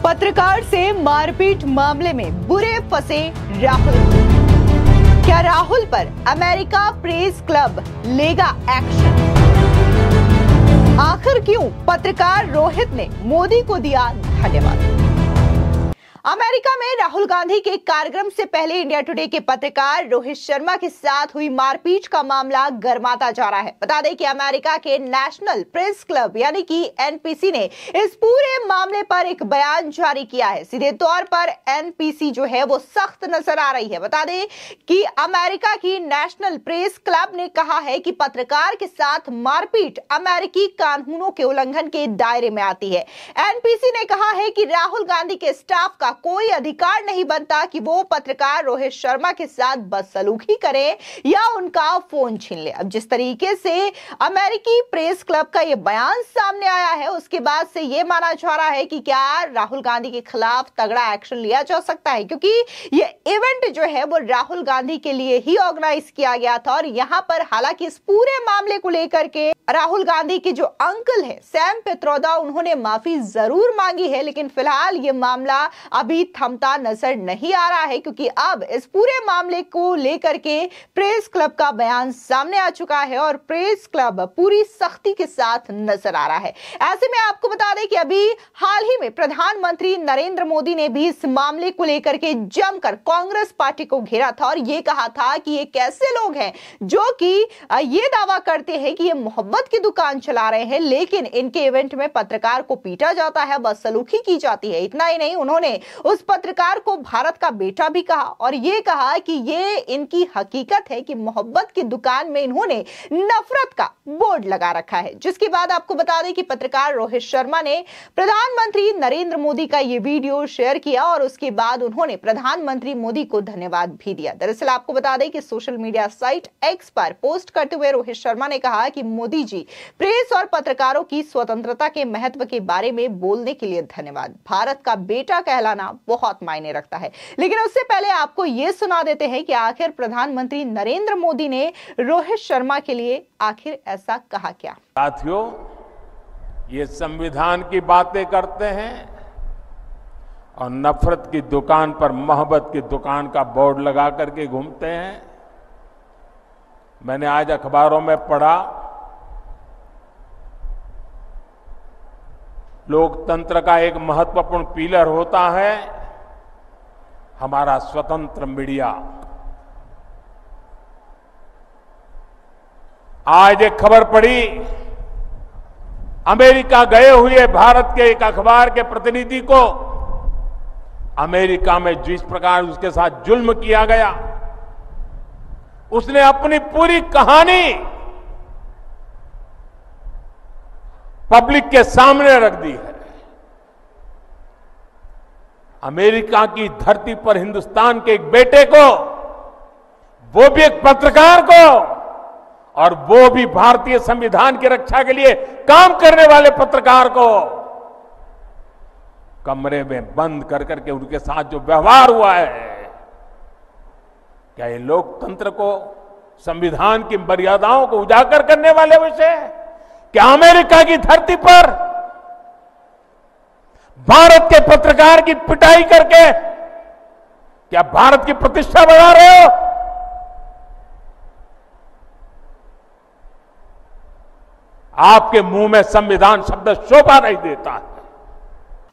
पत्रकार से मारपीट मामले में बुरे फंसे राहुल। क्या राहुल पर अमेरिका प्रेस क्लब लेगा एक्शन? आखिर क्यों पत्रकार रोहित ने मोदी को दिया धन्यवाद? अमेरिका में राहुल गांधी के कार्यक्रम से पहले इंडिया टुडे के पत्रकार रोहित शर्मा के साथ हुई मारपीट का मामला गर्माता जा रहा है। बता दें कि अमेरिका के नेशनल प्रेस क्लब यानी कि एनपीसी ने इस पूरे मामले पर एक बयान जारी किया है। सीधे तौर पर एनपीसी जो है वो सख्त नजर आ रही है। बता दें कि अमेरिका की नेशनल प्रेस क्लब ने कहा है कि पत्रकार के साथ मारपीट अमेरिकी कानूनों के उल्लंघन के दायरे में आती है। एनपीसी ने कहा है कि राहुल गांधी के स्टाफ का कोई अधिकार नहीं बनता कि वो पत्रकार रोहित शर्मा के साथ बदसलूकी करे या उनका फोन छीन ले। अब जिस तरीके से अमेरिकी प्रेस क्लब का ये बयान सामने आया है, उसके बाद से ये माना जा रहा है कि क्या राहुल गांधी के खिलाफ तगड़ा एक्शन लिया जा सकता है, क्योंकि ये इवेंट जो है वो राहुल गांधी के लिए ही ऑर्गेनाइज किया गया था। और यहां पर हालांकि इस पूरे मामले को लेकर के राहुल गांधी के जो अंकल है सैम पित्रोदा, उन्होंने माफी जरूर मांगी है, लेकिन फिलहाल ये मामला अभी थमता नजर नहीं आ रहा है, क्योंकि अब इस पूरे मामले को लेकर के प्रेस क्लब का बयान सामने आ चुका है और प्रेस क्लब पूरी सख्ती के साथ नजर आ रहा है। ऐसे में आपको बता दें कि अभी हाल ही में प्रधानमंत्री नरेंद्र मोदी ने भी इस मामले को लेकर के जमकर कांग्रेस पार्टी को घेरा था और ये कहा था कि ये कैसे लोग हैं जो कि ये दावा करते हैं कि ये मोहब्बत की दुकान चला रहे हैं, लेकिन इनके इवेंट में पत्रकार को पीटा जाता है, बदसलूकी की जाती है। इतना ही नहीं, उन्होंने उस पत्रकार को भारत का बेटा भी कहा और यह कहा कि ये इनकी हकीकत है कि मोहब्बत की दुकान में इन्होंने नफरत का बोर्ड लगा रखा है। जिसके बाद आपको बता दें कि पत्रकार रोहित शर्मा ने प्रधानमंत्री नरेंद्र मोदी का यह वीडियो शेयर किया और उसके बाद उन्होंने प्रधानमंत्री मोदी को धन्यवाद भी दिया। दरअसल आपको बता दें कि सोशल मीडिया साइट एक्स पर पोस्ट करते हुए रोहित शर्मा ने कहा कि मोदी जी, प्रेस और पत्रकारों की स्वतंत्रता के महत्व के बारे में बोलने के लिए धन्यवाद। भारत का बेटा कहलाना बहुत मायने रखता है। लेकिन उससे पहले आपको यह सुना देते हैं कि आखिर प्रधानमंत्री नरेंद्र मोदी ने रोहित शर्मा के लिए आखिर ऐसा कहा क्या। साथियों, ये संविधान की बातें करते हैं और नफरत की दुकान पर मोहब्बत की दुकान का बोर्ड लगा करके घूमते हैं। मैंने आज अखबारों में पढ़ा, लोकतंत्र का एक महत्वपूर्ण पिलर होता है हमारा स्वतंत्र मीडिया। आज एक खबर पढ़ी, अमेरिका गए हुए भारत के एक अखबार के प्रतिनिधि को अमेरिका में जिस प्रकार उसके साथ जुल्म किया गया, उसने अपनी पूरी कहानी पब्लिक के सामने रख दी है। अमेरिका की धरती पर हिंदुस्तान के एक बेटे को, वो भी एक पत्रकार को, और वो भी भारतीय संविधान की रक्षा के लिए काम करने वाले पत्रकार को कमरे में बंद कर करके उनके साथ जो व्यवहार हुआ है, क्या ये लोकतंत्र को, संविधान की मर्यादाओं को उजागर करने वाले विषय है? क्या अमेरिका की धरती पर भारत के पत्रकार की पिटाई करके क्या भारत की प्रतिष्ठा बढ़ा रहे हो? आपके मुंह में संविधान शब्द शोभा नहीं देता है।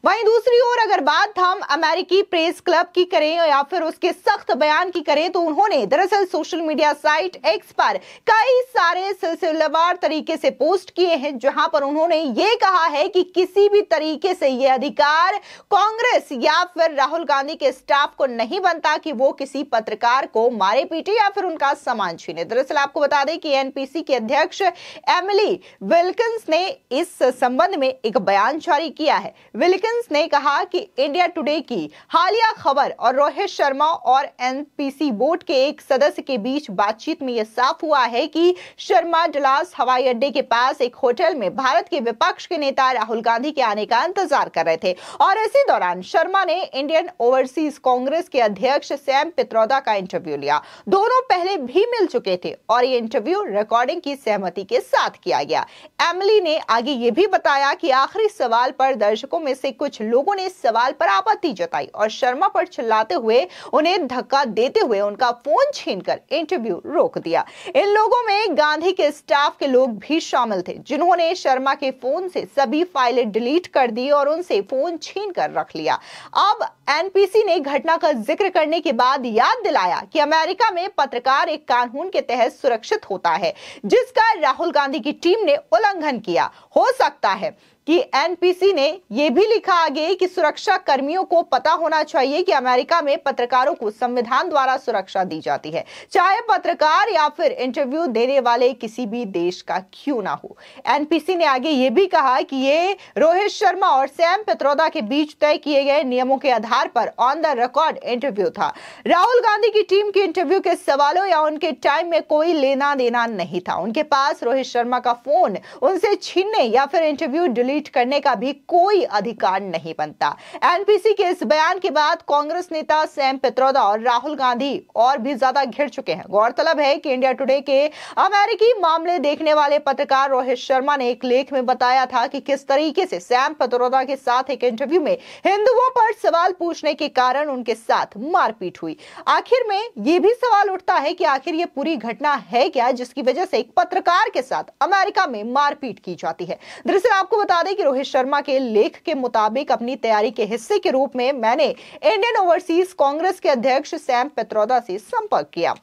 वहीं दूसरी ओर अगर बात हम अमेरिकी प्रेस क्लब की करें या फिर उसके सख्त बयान की करें, तो उन्होंने दरअसल सोशल मीडिया साइट एक्स पर कई सारे सिलसिलेवार तरीके से पोस्ट किए हैं, जहां पर उन्होंने ये कहा है कि किसी भी तरीके से ये अधिकार कांग्रेस या फिर राहुल गांधी के स्टाफ को नहीं बनता कि वो किसी पत्रकार को मारे पीटे या फिर उनका सामान छीने। दरअसल आपको बता दें कि एनपीसी के अध्यक्ष एमिली विल्किंस ने इस संबंध में एक बयान जारी किया है। विल्किंस ने कहा कि इंडिया टुडे की हालिया खबर और रोहित शर्मा और एनपीसी बोर्ड के एक सदस्य के बीच बातचीत में यह साफ हुआ है कि शर्मा डलास हवाई अड्डे के पास एक होटल में भारत के विपक्ष के नेता राहुल गांधी के आने का इंतजार कर रहे थे और इसी दौरान शर्मा ने इंडियन ओवरसीज कांग्रेस के अध्यक्ष सैम पित्रोदा का इंटरव्यू लिया। दोनों पहले भी मिल चुके थे और ये इंटरव्यू रिकॉर्डिंग की सहमति के साथ किया गया। एमिली ने आगे ये भी बताया कि आखिरी सवाल पर दर्शकों में से कुछ लोगों ने इस सवाल पर आपत्ति जताई और शर्मा पर चिल्लाते हुए उन्हें धक्का देते हुए उनका फोन छीनकर इंटरव्यू रोक दिया। इन लोगों में गांधी के स्टाफ के लोग भी शामिल थे, जिन्होंने शर्मा के फोन से सभी फाइलें डिलीट कर दी और उनसे फोन छीन कर रख लिया। अब एनपीसी ने घटना का जिक्र करने के बाद याद दिलाया कि अमेरिका में पत्रकार एक कानून के तहत सुरक्षित होता है, जिसका राहुल गांधी की टीम ने उल्लंघन किया। हो सकता है कि एनपीसी ने यह भी लिखा आगे कि सुरक्षा कर्मियों को पता होना चाहिए कि अमेरिका में पत्रकारों को संविधान द्वारा सुरक्षा दी जाती है, चाहे पत्रकार या फिर इंटरव्यू देने वाले किसी भी देश का क्यों ना हो। एनपीसी ने आगे यह भी कहा कि ये रोहित शर्मा और सैम पित्रोदा के बीच तय किए गए नियमों के आधार पर ऑन द रिकॉर्ड इंटरव्यू था। राहुल गांधी की टीम के इंटरव्यू के सवालों या उनके टाइम में कोई लेना देना नहीं था। उनके पास रोहित शर्मा का फोन उनसे छीनने या फिर इंटरव्यू डिलीट करने का भी कोई अधिकार नहीं बनता। एनपीसी के इस बयान के बाद कांग्रेस नेता सैम पित्रोदा और राहुल गांधी और भी ज्यादा घिर चुके हैं। गौरतलब है कि इंडिया टुडे के अमेरिकी मामले देखने वाले पत्रकार रोहित शर्मा ने एक लेख में बताया था कि किस तरीके से सैम पित्रोदा के साथ एक इंटरव्यू में हिंदुओं पर सवाल पूछने के कारण उनके साथ मारपीट हुई। आखिर में यह भी सवाल उठता है कि आखिर यह पूरी घटना है क्या, जिसकी वजह से एक पत्रकार के साथ अमेरिका में मारपीट की जाती है। दरअसल आपको बता दें कि रोहित शर्मा के लेख के मुताबिक अपनी तैयारी के हिस्से के रूप में मैंने इंडियन ओवरसीज कांग्रेस के अध्यक्ष सैम पित्रोदा से संपर्क किया।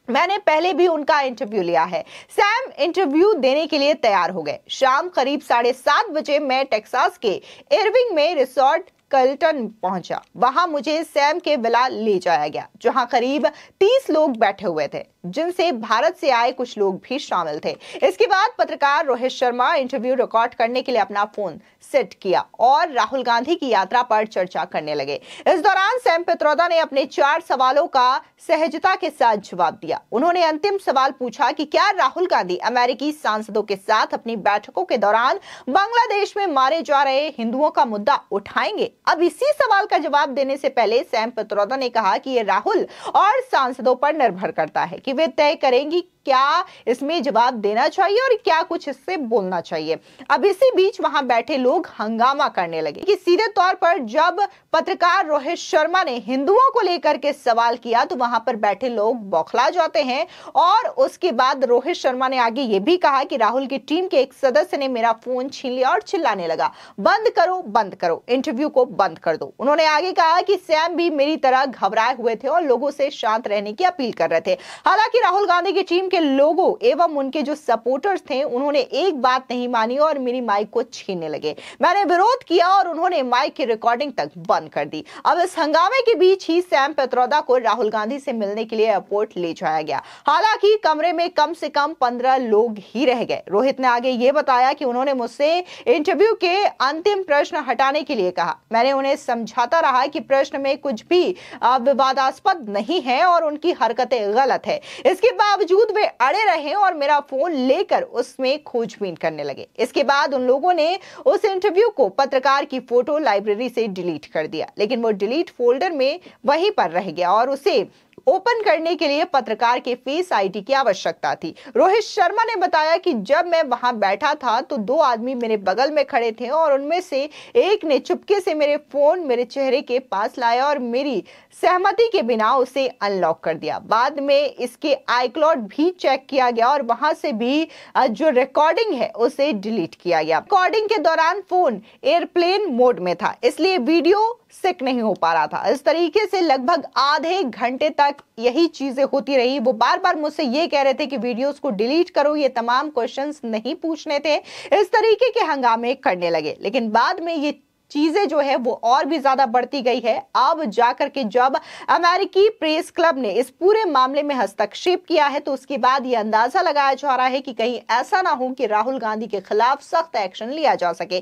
मैंने पहले भी उनका इंटरव्यू लिया है। सैम इंटरव्यू देने के लिए तैयार हो गए। शाम करीब 7:30 बजे मैं टेक्सास के इरविंग में रिसोर्ट कल्टन पहुंचा। वहां मुझे सैम के विला ले जाया गया, जहां करीब 30 लोग बैठे हुए थे, जिनसे भारत से आए कुछ लोग भी शामिल थे। इसके बाद पत्रकार रोहित शर्मा इंटरव्यू रिकॉर्ड करने के लिए अपना फोन सेट किया और राहुल गांधी की यात्रा पर चर्चा करने लगे। इस दौरान सैम पित्रोदा ने अपने 4 सवालों का सहजता के साथ जवाब दिया। उन्होंने अंतिम सवाल पूछा कि क्या राहुल गांधी अमेरिकी सांसदों के साथ अपनी बैठकों के दौरान बांग्लादेश में मारे जा रहे हिंदुओं का मुद्दा उठाएंगे। अब इसी सवाल का जवाब देने से पहले सैम पित्रोदा ने कहा कि यह राहुल और सांसदों पर निर्भर करता है कि वे तय करेंगी क्या इसमें जवाब देना चाहिए और क्या कुछ इससे बोलना चाहिए। अब इसी बीच वहां बैठे लोग हंगामा करने लगे कि सीधे तौर पर जब पत्रकार रोहित शर्मा ने हिंदुओं को लेकर के सवाल किया तो वहां पर बैठे लोग बौखला जाते हैं। और उसके बाद रोहित शर्मा ने आगे ये भी कहा कि राहुल की टीम के एक सदस्य ने मेरा फोन छीन लिया और चिल्लाने लगा, बंद करो, इंटरव्यू को बंद कर दो। उन्होंने आगे कहा कि सैम भी मेरी तरह घबराए हुए थे और लोगों से शांत रहने की अपील कर रहे थे। हालांकि राहुल गांधी की टीम के लोगों एवं उनके जो सपोर्टर्स थे, उन्होंने एक बात नहीं मानी और मेरी माइक को छीनने लगे। मैंने विरोध किया और उन्होंने माइक की रिकॉर्डिंग तक बंद कर दी। अब इस हंगामे के बीच ही सैम पित्रोदा को राहुल गांधी से मिलने के लिए एयरपोर्ट ले जाया गया। हालांकि कमरे में कम से कम 15 लोग ही रह गए। रोहित ने आगे ये बताया कि उन्होंने मुझसे इंटरव्यू के अंतिम प्रश्न हटाने के लिए कहा। मैंने उन्हें समझाता रहा कि प्रश्न में कुछ भी विवादास्पद नहीं है और उनकी हरकतें गलत है। इसके बावजूद वे अड़े रहे और मेरा फोन लेकर उसमें खोजबीन करने लगे। इसके बाद उन लोगों ने उस इंटरव्यू को पत्रकार की फोटो लाइब्रेरी से डिलीट कर दिया, लेकिन वो डिलीट फोल्डर में वहीं पर रह गया और उसे ओपन करने के लिए पत्रकार के फेस आईडी की आवश्यकता थी। रोहित शर्मा ने बताया कि जब मैं वहां बैठा था तो 2 आदमी मेरे बगल में खड़े थे और उनमें से एक ने चुपके से मेरे फोन मेरे चेहरे के पास लाया और मेरी सहमति के बिना उसे अनलॉक कर दिया। बाद में इसके iCloud भी चेक किया गया और वहां से भी जो रिकॉर्डिंग है उसे डिलीट किया गया। रिकॉर्डिंग के दौरान फोन एयरप्लेन मोड में था, इसलिए वीडियो सिक नहीं हो पा रहा था। इस तरीके से लगभग आधे घंटे तक यही चीजें होती रही। वो बार बार मुझसे ये कह रहे थे कि वीडियोस को डिलीट करो, ये तमाम क्वेश्चंस नहीं पूछने थे। इस तरीके के हंगामे करने लगे, लेकिन बाद में ये चीजें जो है वो और भी ज्यादा बढ़ती गई है। अब जाकर के जब अमेरिकी प्रेस क्लब ने इस पूरे मामले में हस्तक्षेप किया है तो उसके बाद ये अंदाजा लगाया जा रहा है कि कहीं ऐसा ना हो कि राहुल गांधी के खिलाफ सख्त एक्शन लिया जा सके,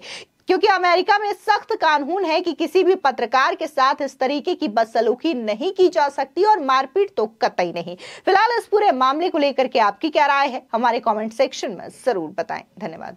क्योंकि अमेरिका में सख्त कानून है कि किसी भी पत्रकार के साथ इस तरीके की बदसलूकी नहीं की जा सकती और मारपीट तो कतई नहीं। फिलहाल इस पूरे मामले को लेकर के आपकी क्या राय है, हमारे कमेंट सेक्शन में जरूर बताएं। धन्यवाद।